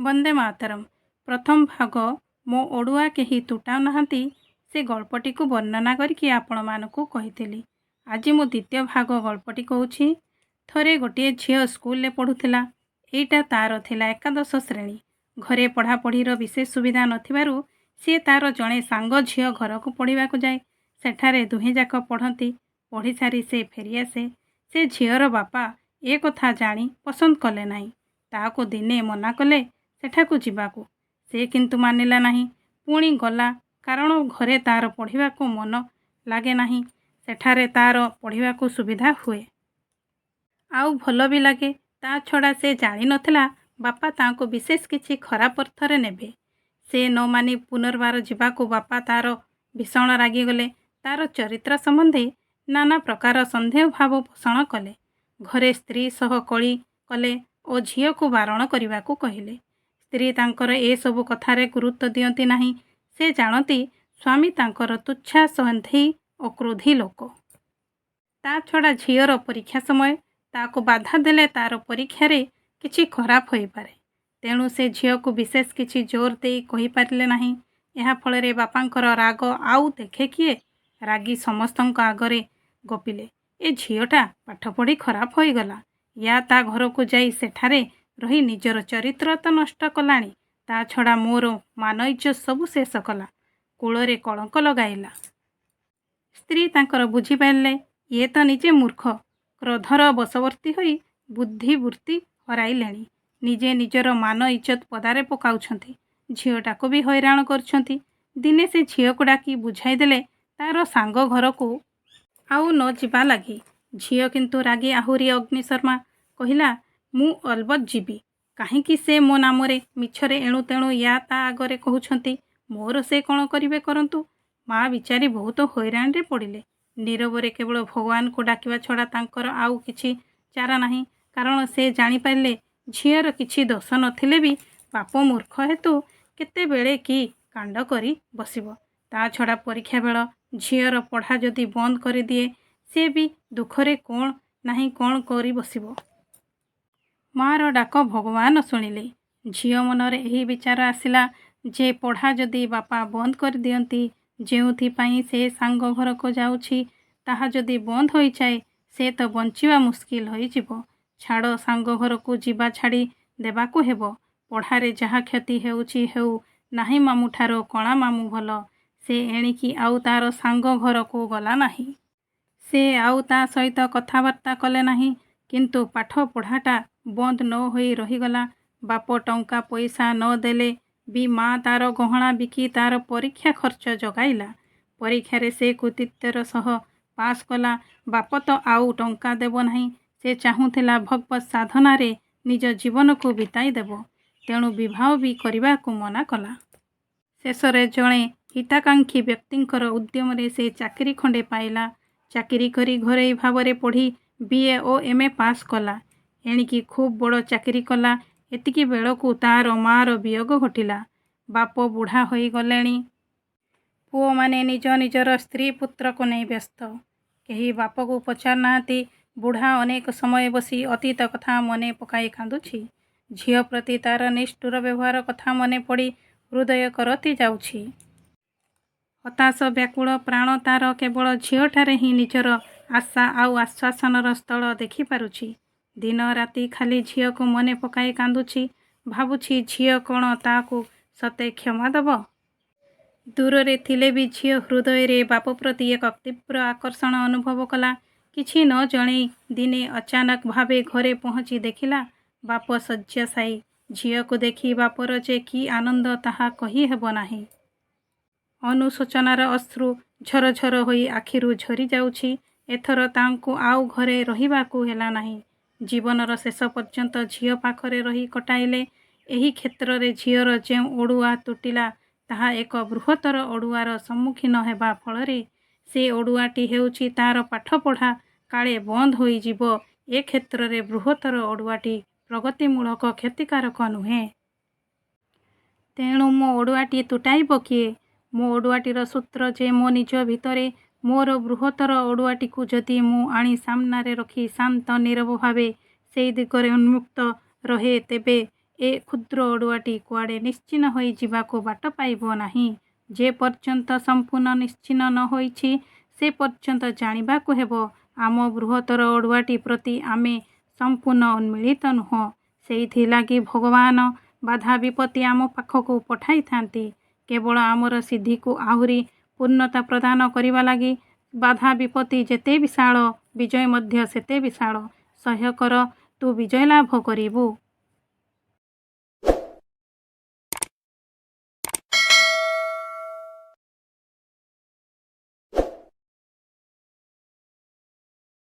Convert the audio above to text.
ବନ୍ଦେ ମାତରମ୍। ପ୍ରଥମ ଭାଗ ମୋ ଓଡ଼ିଆ କେହି ତୁଟାଉ ନାହାନ୍ତି ସେ ଗଳ୍ପଟିକୁ ବର୍ଣ୍ଣନା କରିକି ଆପଣମାନଙ୍କୁ କହିଥିଲି। ଆଜି ମୁଁ ଦ୍ୱିତୀୟ ଭାଗ ଗଳ୍ପଟି କହୁଛି। ଥରେ ଗୋଟିଏ ଝିଅ ସ୍କୁଲରେ ପଢ଼ୁଥିଲା। ଏଇଟା ତାର ଥିଲା ଏକାଦଶ ଶ୍ରେଣୀ। ଘରେ ପଢ଼ାପଢ଼ିର ବିଶେଷ ସୁବିଧା ନଥିବାରୁ ସିଏ ତାର ଜଣେ ସାଙ୍ଗ ଝିଅ ଘରକୁ ପଢ଼ିବାକୁ ଯାଏ। ସେଠାରେ ଦୁହେଁଯାକ ପଢ଼ନ୍ତି। ପଢ଼ିସାରି ସେ ଫେରିଆସେ। ସେ ଝିଅର ବାପା ଏ କଥା ଜାଣି ପସନ୍ଦ କଲେ ନାହିଁ। ତାହାକୁ ଦିନେ ମନା କଲେ ସେଠାକୁ ଯିବାକୁ। ସେ କିନ୍ତୁ ମାନିଲା ନାହିଁ। ପୁଣି ଗଲା, କାରଣ ଘରେ ତାର ପଢ଼ିବାକୁ ମନ ଲାଗେ ନାହିଁ। ସେଠାରେ ତାର ପଢ଼ିବାକୁ ସୁବିଧା ହୁଏ। ଆଉ ଭଲ ବି ଲାଗେ। ତା ଛଡ଼ା ସେ ଜାଣିନଥିଲା ବାପା ତାଙ୍କୁ ବିଶେଷ କିଛି ଖରାପ ଅର୍ଥରେ ନେବେ। ସେ ନ ମାନି ପୁନର୍ବାର ଯିବାକୁ ବାପା ତାର ଭୀଷଣ ରାଗିଗଲେ। ତାର ଚରିତ୍ର ସମ୍ବନ୍ଧେ ନାନା ପ୍ରକାର ସନ୍ଦେହ ଭାବ ପୋଷଣ କଲେ। ଘରେ ସ୍ତ୍ରୀ ସହ କଳି କଲେ ଓ ଝିଅକୁ ବାରଣ କରିବାକୁ କହିଲେ। ସ୍ତ୍ରୀ ତାଙ୍କର ଏସବୁ କଥାରେ ଗୁରୁତ୍ୱ ଦିଅନ୍ତି ନାହିଁ। ସେ ଜାଣନ୍ତି ସ୍ୱାମୀ ତାଙ୍କର ତୁଚ୍ଛା ସନ୍ଦେହୀ ଓ କ୍ରୋଧୀ ଲୋକ। ତା ଛଡ଼ା ଝିଅର ପରୀକ୍ଷା ସମୟ। ତାକୁ ବାଧା ଦେଲେ ତାର ପରୀକ୍ଷାରେ କିଛି ଖରାପ ହୋଇପାରେ। ତେଣୁ ସେ ଝିଅକୁ ବିଶେଷ କିଛି ଜୋର ଦେଇ କହିପାରିଲେ ନାହିଁ। ଏହା ଫଳରେ ବାପାଙ୍କର ରାଗ ଆଉ ଦେଖେ କିଏ? ରାଗି ସମସ୍ତଙ୍କ ଆଗରେ ଗପିଲେ, ଏ ଝିଅଟା ପାଠ ପଢ଼ି ଖରାପ ହୋଇଗଲା। ୟା ତା ଘରକୁ ଯାଇ ସେଠାରେ ରହି ନିଜର ଚରିତ୍ର ତ ନଷ୍ଟ କଲାଣି, ତା ଛଡ଼ା ମୋର ମାନ ଇଜ୍ଜତ ସବୁ ଶେଷ କଲା। କୂଳରେ କଳଙ୍କ ଲଗାଇଲା। ସ୍ତ୍ରୀ ତାଙ୍କର ବୁଝିପାରିଲେ ଇଏ ତ ନିଜେ ମୂର୍ଖ, କ୍ରୋଧର ବଶବର୍ତ୍ତୀ ହୋଇ ବୁଦ୍ଧିବୃତ୍ତି ହରାଇଲେଣି। ନିଜେ ନିଜର ମାନ ଇଜ୍ଜତ ପଦାରେ ପକାଉଛନ୍ତି। ଝିଅଟାକୁ ବି ହଇରାଣ କରୁଛନ୍ତି। ଦିନେ ସେ ଝିଅକୁ ଡାକି ବୁଝାଇଦେଲେ ତାର ସାଙ୍ଗ ଘରକୁ ଆଉ ନ ଯିବା ଲାଗି। ଝିଅ କିନ୍ତୁ ରାଗି ଆହୁରି ଅଗ୍ନିଶର୍ମା। କହିଲା, ମୁଁ ଅଲବତ୍ ଯିବି। କାହିଁକି ସେ ମୋ ନାମରେ ମିଛରେ ଏଣୁ ତେଣୁ ୟା ତା ଆଗରେ କହୁଛନ୍ତି। ମୋର ସେ କ'ଣ କରିବେ କରନ୍ତୁ। ମା ବିଚାରୀ ବହୁତ ହଇରାଣରେ ପଡ଼ିଲେ। ନୀରବରେ କେବଳ ଭଗବାନଙ୍କୁ ଡାକିବା ଛଡ଼ା ତାଙ୍କର ଆଉ କିଛି ଚାରା ନାହିଁ। କାରଣ ସେ ଜାଣିପାରିଲେ ଝିଅର କିଛି ଦୋଷ ନଥିଲେ ବି ବାପ ମୂର୍ଖ ହେତୁ କେତେବେଳେ କି କାଣ୍ଡ କରି ବସିବ। ତା ଛଡ଼ା ପରୀକ୍ଷା ବେଳ। ଝିଅର ପଢ଼ା ଯଦି ବନ୍ଦ କରିଦିଏ ସେ ବି ଦୁଃଖରେ କ'ଣ ନାହିଁ କ'ଣ କରି ବସିବ। ମାର ଡାକ ଭଗବାନ ଶୁଣିଲେ। ଝିଅ ମନରେ ଏହି ବିଚାର ଆସିଲା ଯେ ପଢ଼ା ଯଦି ବାପା ବନ୍ଦ କରିଦିଅନ୍ତି, ଯେଉଁଥିପାଇଁ ସେ ସାଙ୍ଗ ଘରକୁ ଯାଉଛି ତାହା ଯଦି ବନ୍ଦ ହୋଇଯାଏ ସେ ତ ବଞ୍ଚିବା ମୁସ୍କିଲ ହୋଇଯିବ। ଛାଡ଼, ସାଙ୍ଗ ଘରକୁ ଯିବା ଛାଡ଼ି ଦେବାକୁ ହେବ। ପଢ଼ାରେ ଯାହା କ୍ଷତି ହେଉଛି ହେଉ, ନାହିଁ ମାମୁଁଠାରୁ କଣା ମାମୁଁ ଭଲ। ସେ ଏଣିକି ଆଉ ତାର ସାଙ୍ଗ ଘରକୁ ଗଲା ନାହିଁ। ସେ ଆଉ ତା ସହିତ କଥାବାର୍ତ୍ତା କଲେ ନାହିଁ। କିନ୍ତୁ ପାଠ ପଢ଼ାଟା ବନ୍ଦ ନ ହୋଇ ରହିଗଲା। ବାପ ଟଙ୍କା ପଇସା ନ ଦେଲେ ବି ମା ତାର ଗହଣା ବିକି ତାର ପରୀକ୍ଷା ଖର୍ଚ୍ଚ ଯୋଗାଇଲା। ପରୀକ୍ଷାରେ ସେ କୃତିତ୍ୱର ସହ ପାସ୍ କଲା। ବାପ ତ ଆଉ ଟଙ୍କା ଦେବ ନାହିଁ। ସେ ଚାହୁଁଥିଲା ଭଗବତ୍ ସାଧନାରେ ନିଜ ଜୀବନକୁ ବିତାଇ ଦେବ। ତେଣୁ ବିବାହ ବି କରିବାକୁ ମନା କଲା। ଶେଷରେ ଜଣେ ହିତାକାଂକ୍ଷୀ ବ୍ୟକ୍ତିଙ୍କର ଉଦ୍ୟମରେ ସେ ଚାକିରି ଖଣ୍ଡେ ପାଇଲା। ଚାକିରି କରି ଘରୋଇ ଭାବରେ ପଢ଼ି BA ଓ MA ପାସ୍ କଲା। ଏଣିକି ଖୁବ୍ ବଡ଼ ଚାକିରି କଲା। ଏତିକି ବେଳକୁ ତାର ମାର ବିୟୋଗ ଘଟିଲା। ବାପ ବୁଢ଼ା ହୋଇଗଲେଣି। ପୁଅମାନେ ନିଜ ନିଜର ସ୍ତ୍ରୀ ପୁତ୍ରକୁ ନେଇ ବ୍ୟସ୍ତ। କେହି ବାପକୁ ପଚାରୁନାହାନ୍ତି। ବୁଢ଼ା ଅନେକ ସମୟ ବସି ଅତୀତ କଥା ମନେ ପକାଇ କାନ୍ଦୁଛି। ଝିଅ ପ୍ରତି ତାର ନିଷ୍ଠୁର ବ୍ୟବହାର କଥା ମନେ ପଡ଼ି ହୃଦୟ କରତି ଯାଉଛି। ହତାଶ ବ୍ୟାକୁଳ ପ୍ରାଣ ତାର କେବଳ ଝିଅଠାରେ ହିଁ ନିଜର ଆଶା ଆଉ ଆଶ୍ୱାସନାର ସ୍ଥଳ ଦେଖିପାରୁଛି। ଦିନ ରାତି ଖାଲି ଝିଅକୁ ମନେ ପକାଇ କାନ୍ଦୁଛି। ଭାବୁଛି ଝିଅ କ'ଣ ତାକୁ ସତେ କ୍ଷମା ଦେବ? ଦୂରରେ ଥିଲେ ବି ଝିଅ ହୃଦୟରେ ବାପ ପ୍ରତି ଏକ ତୀବ୍ର ଆକର୍ଷଣ ଅନୁଭବ କଲା। କିଛି ନ ଜଣେଇ ଦିନେ ଅଚାନକ ଭାବେ ଘରେ ପହଞ୍ଚି ଦେଖିଲା ବାପ ଶଯ୍ୟାଶାୟୀ। ଝିଅକୁ ଦେଖି ବାପର ଯେ କି ଆନନ୍ଦ ତାହା କହି ହେବ ନାହିଁ। ଅନୁଶୋଚନାର ଅଶ୍ରୁ ଝରଝର ହୋଇ ଆଖିରୁ ଝରି ଯାଉଛି। ଏଥର ତାଙ୍କୁ ଆଉ ଘରେ ରହିବାକୁ ହେଲା ନାହିଁ। ଜୀବନର ଶେଷ ପର୍ଯ୍ୟନ୍ତ ଝିଅ ପାଖରେ ରହି କଟାଇଲେ। ଏହି କ୍ଷେତ୍ରରେ ଝିଅର ଯେଉଁ ଅଡ଼ୁଆ ତୁଟିଲା ତାହା ଏକ ବୃହତ୍ତର ଅଡ଼ୁଆର ସମ୍ମୁଖୀନ ହେବା ଫଳରେ। ସେ ଅଡ଼ୁଆଟି ହେଉଛି ତାର ପାଠପଢ଼ା କାଳେ ବନ୍ଦ ହୋଇଯିବ। ଏ କ୍ଷେତ୍ରରେ ବୃହତ୍ତର ଅଡ଼ୁଆଟି ପ୍ରଗତିମୂଳକ କ୍ଷତିକାରକ ନୁହେଁ। ତେଣୁ ମୋ ଅଡ଼ୁଆଟି ତୁଟାଇବ କିଏ? ମୋ ଅଡ଼ୁଆଟିର ସୂତ୍ର ଯେ ମୋ ନିଜ ଭିତରେ। ମୋର ବୃହତ୍ତର ଅଡ଼ୁଆଟିକୁ ଯଦି ମୁଁ ଆଣି ସାମ୍ନାରେ ରଖି ଶାନ୍ତ ନୀରବ ଭାବେ ସେଇ ଦିଗରେ ଉନ୍ମୁକ୍ତ ରହେ ତେବେ ଏ କ୍ଷୁଦ୍ର ଅଡ଼ୁଆଟି କୁଆଡ଼େ ନିଶ୍ଚିହ୍ନ ହୋଇ ଯିବାକୁ ବାଟ ପାଇବ ନାହିଁ। ଯେ ପର୍ଯ୍ୟନ୍ତ ସମ୍ପୂର୍ଣ୍ଣ ନିଶ୍ଚିହ୍ନ ନ ହୋଇଛି ସେ ପର୍ଯ୍ୟନ୍ତ ଜାଣିବାକୁ ହେବ ଆମ ବୃହତ୍ତର ଅଡ଼ୁଆଟି ପ୍ରତି ଆମେ ସମ୍ପୂର୍ଣ୍ଣ ଉନ୍ମିଳିତ ନୁହଁ। ସେଇଥିଲାଗି ଭଗବାନ ବାଧା ବିପତ୍ତି ଆମ ପାଖକୁ ପଠାଇଥାନ୍ତି କେବଳ ଆମର ସିଦ୍ଧିକୁ ଆହୁରି ପୂର୍ଣ୍ଣତା ପ୍ରଦାନ କରିବା ଲାଗି। ବାଧା ବିପତ୍ତି ଯେତେ ବିଶାଳ, ବିଜୟ ମଧ୍ୟ ସେତେ ବିଶାଳ। ସହ୍ୟ କର, ତୁ ବିଜୟ ଲାଭ କରିବୁ।